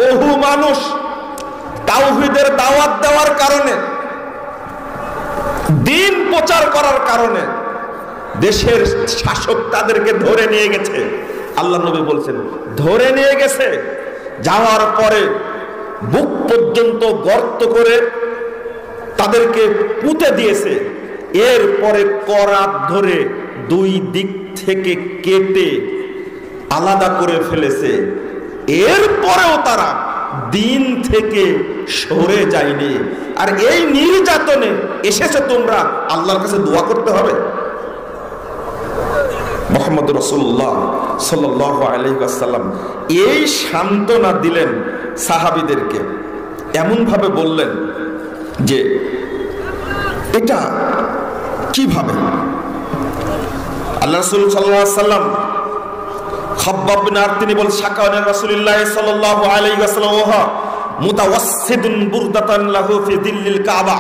বহু মানুষ তাওহীদের দাওয়াত দেওয়ার কারণে, দ্বীন প্রচার করার কারণে দেশের শাসক তাদেরকে ধরে নিয়ে গেছে। আল্লাহ নবী বলছেন, ধরে নিয়ে গেছে, যাওয়ার পরে বুক পর্যন্ত গর্ত করে তাদেরকে পুঁতে দিয়েছে। এরপরে করাত ধরে দুই দিক থেকে কেটে আলাদা করে ফেলেছে। এরপরেও তারা দিন থেকে সরে যায়নি। আর এই নির্যাতনে এসেছে তোমরা, আল্লাহর কাছে দোয়া করতে হবে। মুহাম্মদ রাসূলুল্লাহ সাল্লাল্লাহু আলাইহি ওয়াসাল্লাম এই সান্ত্বনা দিলেন সাহাবীদেরকে, এমন ভাবে বললেন যে এটা কিভাবে। আল্লাহ রাসূল সাল্লাল্লাহু আলাইহি ওয়াসাল্লাম খাব্বাব বিন আরত তিনি বলেন, শাকাওয়ানা রাসূলুল্লাহ সাল্লাল্লাহু আলাইহি ওয়াসাল্লাম ওয়া মুতাওয়াসসিদুন বুরদাতান লাহু ফি দিল্লিল কাবা,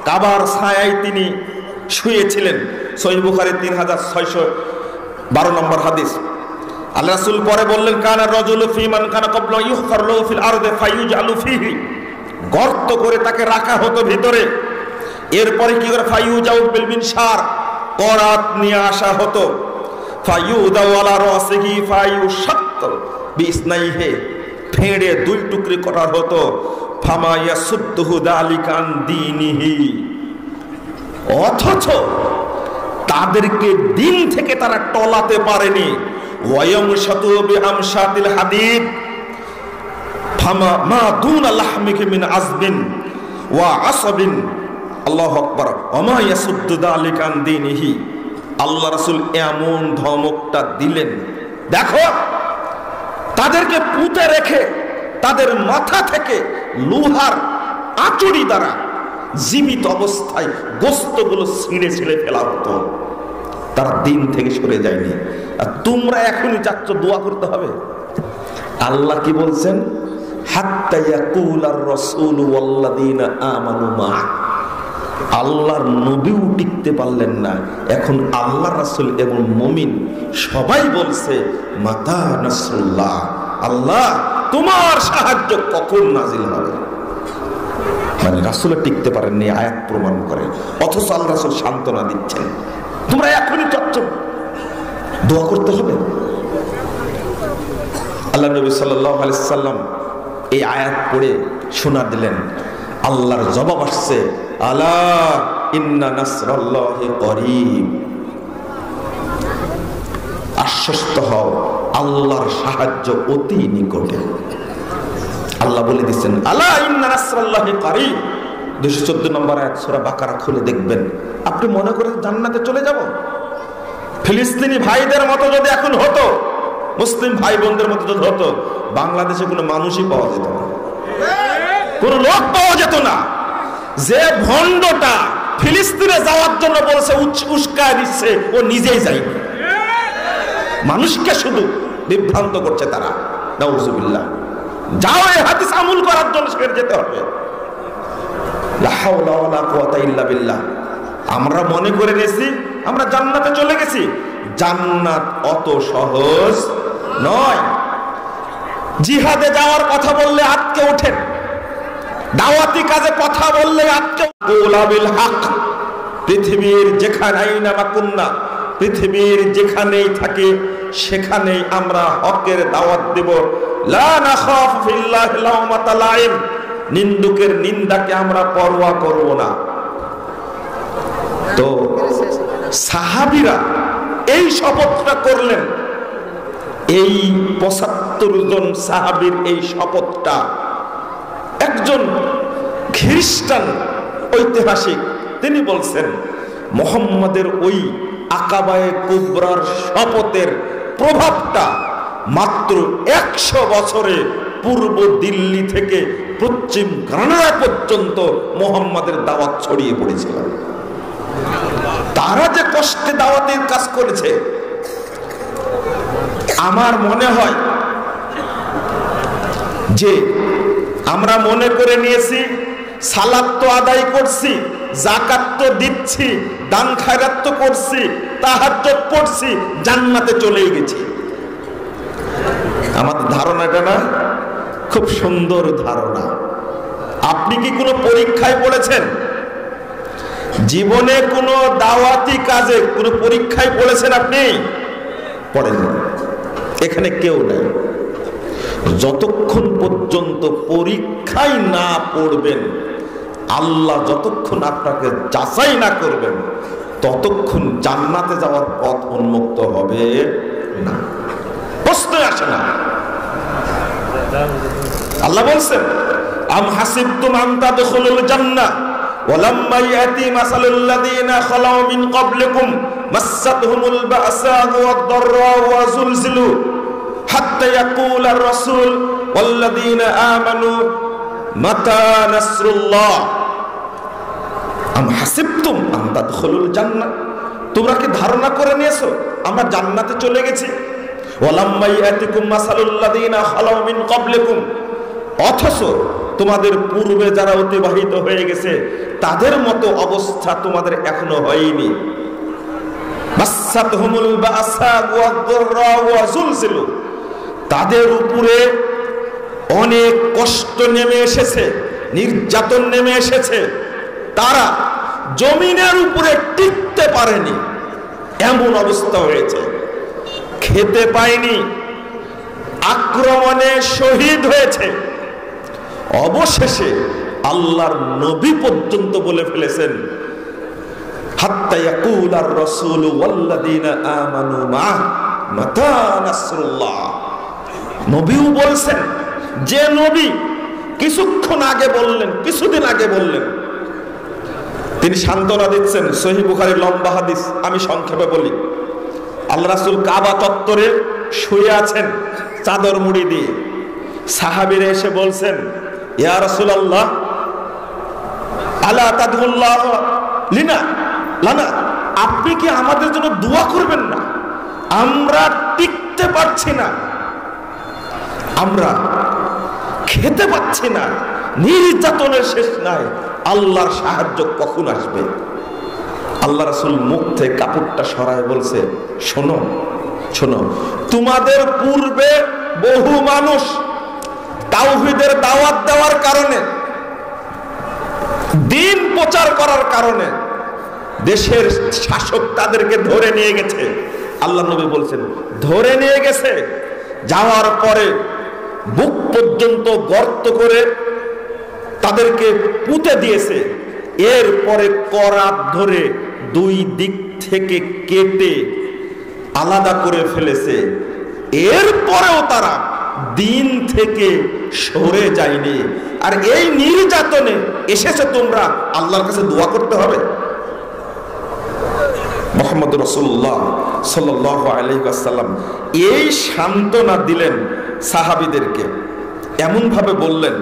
কাবার ছায়ায় তিনি শুয়েছিলেন। সহিহ বুখারী 3612 নম্বর হাদিস। আল্লাহ রাসূল পরে বললেন, কানা রাজুলু ফি মান কানা ক্বাবলা ইউখফার লাহু ফিল আরদি ফায়ুজআলু ফিহি, গর্ত করে তাকে রাখা হতো ভিতরে। এরপরে কি করে, ফায়ুজাউ বিল মিনশার, করাত নিয়ে আসা হতো। ফায়ুদাউ আলা রাসিহি ফায়ুশাক্ক বিসনাইহি, ফেড়ে দুই টুকরি করা হতো। ফামা ইয়াসুদ্দুহু যালিকা আন দীনিহি, অথচ তাদেরকে দিন থেকে তারা টলাতে পারেনি। ওয়ায়ামশাতু বিআমশাতিল হাদিদ ফামা মা দুনা লাহমিহি মিন আযবিন ওয়া আসবিন, আল্লাহু আকবার, ওমা ইয়াসুদ্দু যালিকা আন দীনিহি। আল্লাহ রাসূল এমন ধমকটা দিলেন, দেখো তাদেরকে পুঁতে রেখে তাদের মাথা থেকে লোহার আঁচড়ি দ্বারা জীবিত অবস্থায় গোস্তগুলো ছিঁড়ে ছিঁড়ে ফেলা হতো। তারা দিন থেকে সরে যায়নি। আর তোমরা এখনই চাচ্ছ দোয়া করতে হবে। আল্লাহ কি বলছেন, হাত্তা ইয়াকুলার রাসূলু ওয়াল্লাযীনা আমানু মা, আল্লাহর নবীও টিকতে পারলেন না, এখন আল্লাহর রাসূল এবং মুমিন সবাই বলছে মাতা নাসরুল্লাহ, আল্লাহ তোমার সাহায্য কখন নাজিল হবে। মানে রাসূলও টিকতে পারেননি, আয়াত প্রমাণ করে। অথচ আল্লাহ রাসূল সান্ত্বনা দিচ্ছেন, তোমরা এখনই চাচ্ছ দোয়া করতে হবে। আল্লাহ নবী সাল্লাল্লাহু আলাইহি সাল্লাম এই আয়াত পড়ে শোনা দিলেন। আল্লাহর জবাব আসছে, আলা ইন্না নাসরাল্লাহি করিব, আশ্বস্ত হও, আল্লাহর সাহায্য অতি নিকটে। আল্লাহ বলে দিচ্ছেন, আলা ইন্না নাসরাল্লাহি করিব। 214 নম্বর আয়াত সূরা বাকারা খুলে দেখবেন। আপনি মনে করেন জান্নাতে চলে যাব? ফিলিস্তিনি ভাইদের মতো যদি এখন হতো, মুসলিম ভাই বোনদের মতো যদি হতো, বাংলাদেশে কোনো মানুষই পাওয়া যেত না, কোনো লোক পাওয়া যেত না। যে ভণ্ডটা ফিলিস্তিনে যাওয়ার জন্য বলছে, উস্কায় দিচ্ছে, ও নিজেই যায়নি, মানুষকে শুধু বিভ্রান্ত করছে তারা। নাউজুবিল্লাহ। যাও এই হাদিস আমল করার জন্য সেখানে যেতে হবে। লা হাওলা ওয়ালা কুওয়াতা ইল্লা বিল্লাহ। আমরা মনে করে নিয়েছি আমরা জান্নাতে চলে গেছি। জান্নাত অত সহজ নয়। জিহাদে যাওয়ার কথা বললে আটকে ওঠেন, দাওয়াতি কাজে কথা বললে আটকে। কুলাবিল হক, পৃথিবীর যেখানেই নামাকুন্না, পৃথিবীর যেখানেই থাকে সেখানেই আমরা হকের দাওয়াত দেব। লা নাখাফু ফিল্লাহি লাওমাতা লাইম, নিন্দুকের নিন্দাকে আমরা পরোয়া করব না। তো সাহাবীরা এই শপথটা করলেন। এই ৭৫ জন সাহাবীর এই শপথটা একজন খ্রিস্টান ঐতিহাসিক তিনি বলছেন, মুহাম্মাদের ওই আকাবায়ে কুবরার শপথের প্রভাবটা মাত্র ১০০ বছরে পূর্ব দিল্লি থেকে পশ্চিম কানাডা পর্যন্ত মুহাম্মাদের দাওয়াত ছড়িয়ে পড়েছিল। তারা যে কষ্টে দাওয়াতের কাজ করেছে, আমার মনে হয় যে আমরা মনে করে নিয়েছি সালাত তো আদায় করছি, যাকাত তো দিচ্ছি, দান খায়রাত তো করছি, তাহাজ্জুদ পড়ছি, জান্নাতে চলেই গেছি। আমাদের ধারণাটা না খুব সুন্দর ধারণা। আপনি কি কোনো পরীক্ষায় পড়েছেন? জীবনে কোনো দাওয়াতি কাজে কোনো পরীক্ষায় পড়েছেন? আপনি পড়েন না। এখানে কেউ নাই। যতক্ষণ পর্যন্ত পরীক্ষায় না পড়বেন, আল্লাহ যতক্ষণ আপনাকে যাচাই না করবেন, ততক্ষণ জান্নাতে যাওয়ার পথ উন্মুক্ত হবে না। প্রশ্ন আসে না। আল্লাহ বলছেন, আম হাসিবতুম আন তাদখুলুল জান্নাহ ওয়ালাম্মা ইয়াতি মাসালুল লাযীনা খালাউ মিন ক্বাবলিকুম মাসাতহুমুল বা'সাউ ওয়াদ-দাররাউ ওয়া যুলজিলু হাত্তা ইয়াকুলার রাসূল ওয়াল্লাযীনা আমানু মাতা নাসরুল্লাহ। আম হাসিবতুম আন তাদখুলুল জান্নাহ, তোমরা কি ধারণা করে নিয়েছো আমরা জান্নাতে চলে গেছি? ওয়ালাম্মা ইয়াতিকুম মাসালুল লাযীনা খালাউ মিন ক্বাবলিকুম, অথচ তোমাদের পূর্বে যারা অতিবাহিত হয়ে গেছে তাদের মতো অবস্থা তোমাদের এখনো হয়নি। মাসাতহুমুল বা'সা ওয়াদ-দাররা ওয়া যুলজিলু, তাদের উপরে অনেক কষ্ট নেমে এসেছে, নির্যাতন নেমে এসেছে, তারা জমিনের উপরে টিকতে পারেনি, এমন অবস্থা হয়েছে। খেতে পায়নি, আক্রমণে শহীদ হয়েছে। অবশেষে আল্লাহর নবী পর্যন্ত বলে ফেলেছেন, হাত্তা ইয়াকুলার রাসূল ওয়াল্লাযীনা আমানু মাতা নাসরুল্লাহ। নবীও বলছেন, যে নবী কিছুক্ষণ আগে বললেন, কিছুদিন আগে বললেন, তিনি সান্ত্বনা দিচ্ছেন। সহিহ বুখারীর লম্বা হাদিস, আমি সংক্ষেপে বলি। আল্লাহ রাসূল কাবা চত্বরে শুয়ে আছেন চাদর মুড়ি দিয়ে। সাহাবীরা এসে বলছেন, ইয়া রাসূলুল্লাহ আলা তাদউল্লাহ লিনা লানা, আপনি কি আমাদের জন্য দোয়া করবেন না? আমরা টিকতে পারছি না, আমরা খেতে পাচ্ছি না, নির্যাতনের শেষ নাই, আল্লাহর সাহায্য কখন আসবে? আল্লাহ রাসূল মুখ থেকে কাপড়টা সরায় বলছে, শোনো শোনো, তোমাদের পূর্বে বহু মানুষ তাওহীদের দাওয়াত দেওয়ার কারণে, দ্বীন প্রচার করার কারণে দেশের শাসক তাদেরকে ধরে নিয়ে গেছে। আল্লাহ নবী বলছেন, ধরে নিয়ে গেছে, যাওয়ার পরে বুক পর্যন্ত গর্ত করে তাদেরকে পুঁতে দিয়েছে। এরপরে করাত ধরে দুই দিক থেকে কেটে আলাদা করে ফেলেছে। এরপরেও তারা দিন থেকে সরে যায়নি। আর এই নির্যাতনে এসেছে তোমরা, আল্লাহর কাছে দোয়া করতে হবে। মুহাম্মদ রাসূলুল্লাহ সাল্লাল্লাহু আলাইহি ওয়াসাল্লাম এই সান্ত্বনা দিলেন সাহাবীদেরকে, এমন ভাবে বললেন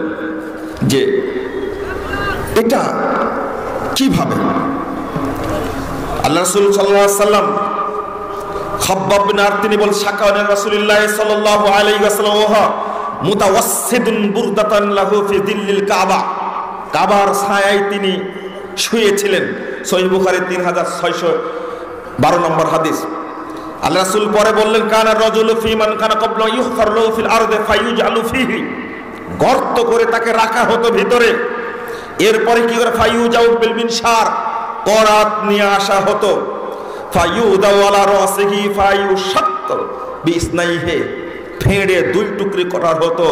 যে এটা কিভাবে? আল্লাহ রাসূল সাল্লাল্লাহু আলাইহি ওয়াসাল্লাম খাব্বাব বিন আরত তিনি বলেন, শাকাওয়ানা রাসূলুল্লাহ সাল্লাল্লাহু আলাইহি ওয়াসাল্লাম ওয়া মুতাওয়াসসিদুন বুরদাতান লাহু ফি দিল্লিল কাবা, কাবার ছায়ায় তিনি শুয়েছিলেন। সহিহ বুখারী 3612 নম্বর হাদিস। আল্লাহ রাসূল পরে বললেন, কানা রাজুলু ফি মান কানা ক্বাবলা ইউখফার লাহু ফিল আরদি ফায়ুজআলু ফিহি, গর্ত করে তাকে রাখা হতো ভিতরে। এরপরে কি করে? ফায়ুজাউ বিল মিনশার, করাত নিয়ে আসা হতো। ফায়ুদাউ আলা রাসিহি ফায়ুশাক্ক বিসনাইহি, ফেড়ে দুই টুকরি করা হতো।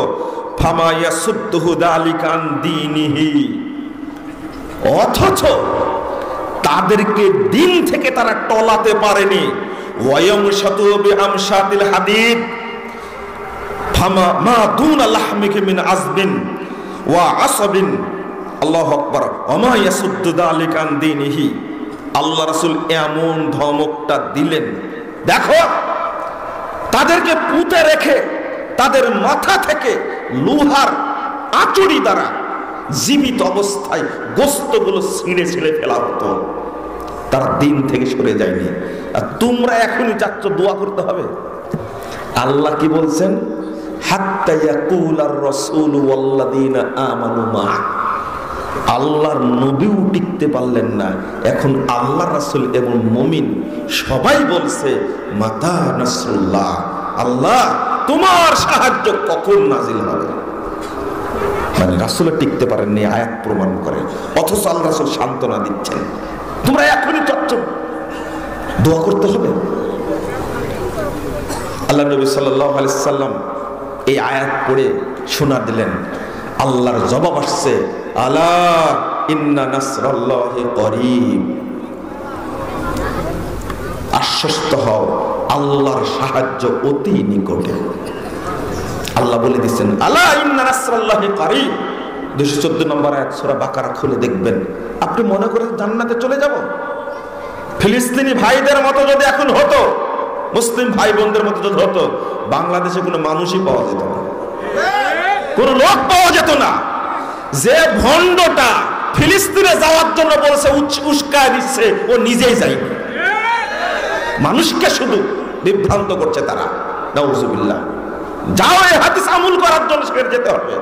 ফামা ইয়াসুদ্দুহু যালিকা আন দীনিহি, অথচ তাদেরকে দিন থেকে তারা টলাতে পারেনি। ওয়ায়ামশাতু বিআমশাতিল হাদিদ ফামা মা দুনা লাহমিহি মিন আযবিন ওয়া আসবিন, আল্লাহু আকবার, ওমা ইয়াসুদ্দু যালিকা আন দীনিহি। আল্লাহ রাসূল এমন ধমকটা দিলেন, দেখো তাদেরকে পুঁতে রেখে তাদের মাথা থেকে লোহার আঁচড়ি দ্বারা জীবিত অবস্থায় গোস্তগুলো ছিঁড়ে ছিঁড়ে ফেলা হতো। তারা দিন থেকে সরে যায়নি। আর তোমরা এখনই চাচ্ছ দোয়া করতে হবে। আল্লাহ কি বলছেন? হাত্তা ইয়াকুলার রাসূলু ওয়াল্লাযীনা আমানু মা, আল্লাহর নবীও টিকতে পারলেন না, এখন আল্লাহ রাসূল এবং মুমিন সবাই বলছে মাতা নাসরুল্লাহ, আল্লাহ তোমার সাহায্য কখন নাজিল হবে? রাসূলও টিকতে পারেননি, আয়াত প্রমাণ করে। অথচ আল্লাহ রাসূল সান্ত্বনা দিচ্ছেন, তোমরা এখনই চচ্চড়, দোয়া করতে হবে। আল্লাহ নবী সাল্লাল্লাহু আলাইহি সাল্লাম এই আয়াত পড়ে শোনা দিলেন। আল্লাহর জবাব আসছে, আলা ইন্না নাসরাল্লাহি করিব, আশ্বস্ত হও, আল্লাহর সাহায্য অতি নিকটে। আল্লাহ বলে দিচ্ছেন, আলা ইন্না নাসরাল্লাহি করিব। 214 নম্বর আয়াত সূরা বাকারা খুলে দেখবেন। আপনি মনে করেন জান্নাতে চলে যাব? ফিলিস্তিনি ভাইদের মতো যদি এখন হতো, মুসলিম ভাই বোনদের মতো যদি হতো, বাংলাদেশে কোনো মানুষই পাওয়া যেত না, কোনো লোক পাওয়া যেত না। যে ভণ্ডটা ফিলিস্তিনে যাওয়ার জন্য বলছে, উস্কায় দিচ্ছে, ও নিজেই যায়নি, মানুষকে শুধু বিভ্রান্ত করছে তারা। নাউজুবিল্লাহ। যাও এই হাদিস আমল করার জন্য সেখানে যেতে হবে।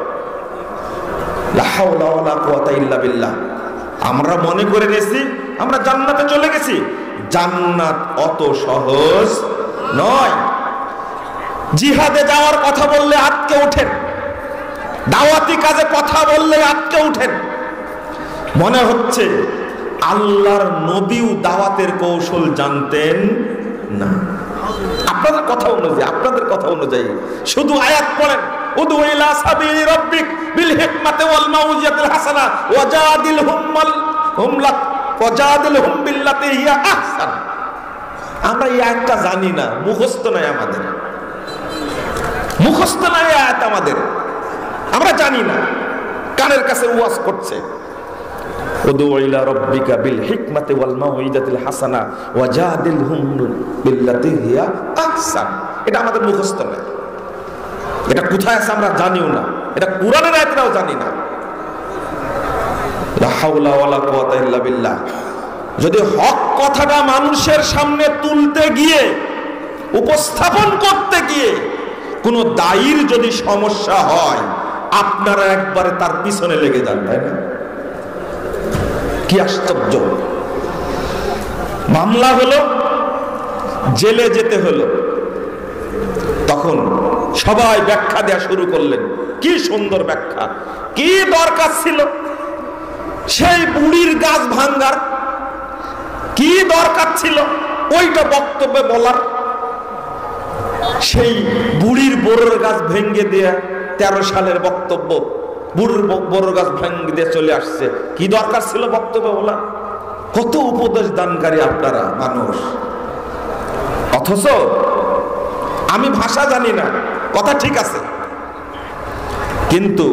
লা হাওলা ওয়ালা কুওয়াতা ইল্লা বিল্লাহ। আমরা মনে করে নিয়েছি আমরা জান্নাতে চলে গেছি। জান্নাত অত সহজ নয়। জিহাদে যাওয়ার কথা বললে আটকে ওঠেন, দাওয়াতি কাজে কথা বললে আটকে ওঠেন। মনে হচ্ছে আল্লাহর নবীও দাওয়াতের কৌশল জানতেন না। আপনাদের কথা অনুযায়ী শুধু আয়াত পড়েন, উদু ইলা সাবিলি রাব্বিক বিল হিকমাতি ওয়াল মাউইজাতিল হাসানা ওয়াজাদিলহুম বিল্লাতি হিয়া আহসান। আমরা এই আয়াতটা জানি না, মুখস্থ নাই আমাদের, মুখস্থ নাই আয়াত আমাদের, আমরা জানি না। কানের কাছে ওয়াজ করছে, উদু ইলা রাব্বিকা বিল হিকমাতি ওয়াল মাউইজাতিল হাসানা ওয়াজাদিলহুম বিল্লাতি হিয়া আহসান। এটা আমাদের মুখস্থ নাই। এটা কোথায় আছে আমরা জানিও না, এটা কুরআনের আয়াতটাও জানি না। লা হাওলা ওয়ালা কুওয়াতা ইল্লা বিল্লাহ। যদি হক কথাটা মানুষের সামনে তুলতে গিয়ে, উপস্থাপন করতে গিয়ে কোনো দায়ীর যদি সমস্যা হয়, আপনারা একবারে তার পিছনে লেগে যান, তাই না? কি আশ্চর্য! মামলা হলো, জেলে যেতে হলো, তখন সবাই ব্যাখ্যা দেয়া শুরু করলেন। কি সুন্দর ব্যাখ্যা! কি দরকার ছিল সেই বুড়ির গাছ ভাঙ্গার? কি দরকার ছিল ওইটা বক্তব্যে বলার? সেই বুড়ির বড়র গাছ ভেঙ্গে দেয়া 13 সালের বক্তব্য, বুড়ির বড়র গাছ ভেঙ্গে দিয়ে চলে আসছে। কি দরকার ছিল বক্তব্যে বলা? কত উপদেশ দানকারী আপনারা মানুষ, অথচ আমি ভাষা জানি না, কথা ঠিক আছে, কিন্তু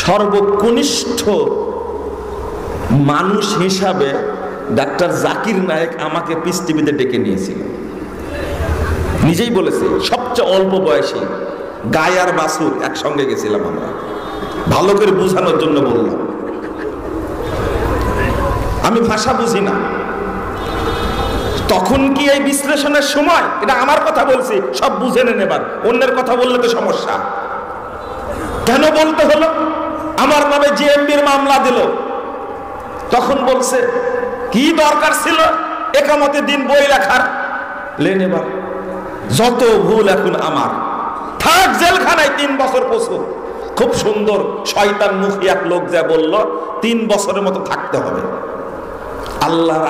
সর্বকনিষ্ঠ মানুষ হিসাবে ডাক্তার জাকির নায়েক আমাকে পিস টিভিতে ডেকে নিয়েছিল। নিজেই বলেছে, সবচেয়ে অল্প বয়সী, গায় আর বাসুর একসঙ্গে গেছিলাম আমরা, ভালো করে বোঝানোর জন্য বললাম। আমি ভাষা বুঝি না। তখন কি এই বিশ্লেষণের সময়? এটা আমার কথা বলছি, সব বুঝে নেন। এবার অন্যের কথা বললে তো সমস্যা। কেন বলতে হলো? আমার নামে জিএমবির মামলা দিল, তখন বলছে কি দরকার ছিল একামতে দিন বই লেখার? লেন এবার যত ভুল এখন আমার, থাক জেলখানায় 3 বছর পছু। খুব সুন্দর শয়তান মুখী এক লোক যা বলল 3 বছরের মতো থাকতে হবে। আল্লাহ